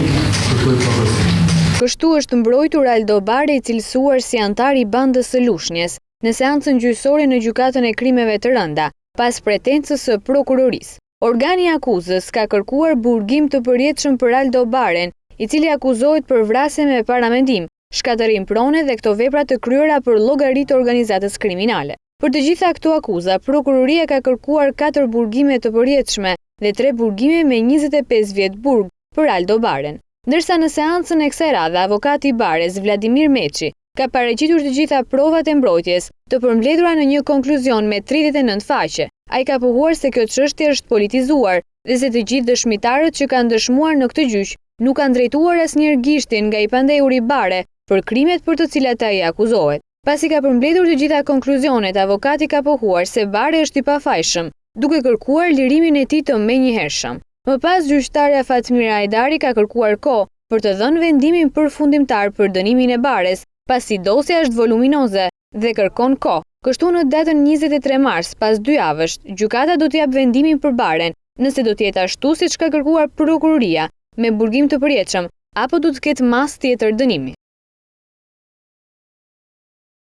kërkoj pavarësi. Kështu është mbrojtur Aldo Bare, i cilësuar si antar i bandës së Lushnjës, në seancën gjyqësore në gjykatën e krimeve të rënda, pas pretencës së prokurorisë. Organi i akuzës ka kërkuar burgim të përjetshëm për Aldo Baren, i cili akuzohet për vrasje me paramendim, shkatërim prone dhe këto vepra të kryera për llogari të organizatës kriminale. Për të gjitha këto akuza, prokuroria ka kërkuar 4 burgime të përjetshme dhe 3 burgime me 25 vjet burg për Aldo Baren. Ndërsa në seancën e kësaj radhe, avokati i Bares, Vladimir Meçi, ka paraqitur të gjitha provat e mbrojtjes, të përmbledhura në një konkluzion me 39 faqe. Ai ka pohuar se kjo çështje është politizuar dhe se të gjithë dëshmitarët që kanë dëshmuar në këtë gjyq nuk kanë drejtuar asnjëherë gishtin nga i pandehuri Bare për krimet për të cilat ai akuzohet. Pasi ka përmbledhur të gjitha konkluzionet, avokati ka pohuar se Bare është i pafajshëm, duke kërkuar lirimin e tij të menjëhershëm. Më pas, gjyqtarja Fatmira Ajdari ka kërkuar kohë për të dhënë vendimin përfundimtar për dënimin e Bares, pasi dosja është voluminoze dhe kërkon kohë. Kështu në datën 23 mars, pas 2 javësh, gjykata do të jap vendimin për Baren, nëse do të jetë ashtu siç ka kërkuar prokuroria, me burgim të përjetshëm, apo do të ketë mas tjetër dënimi.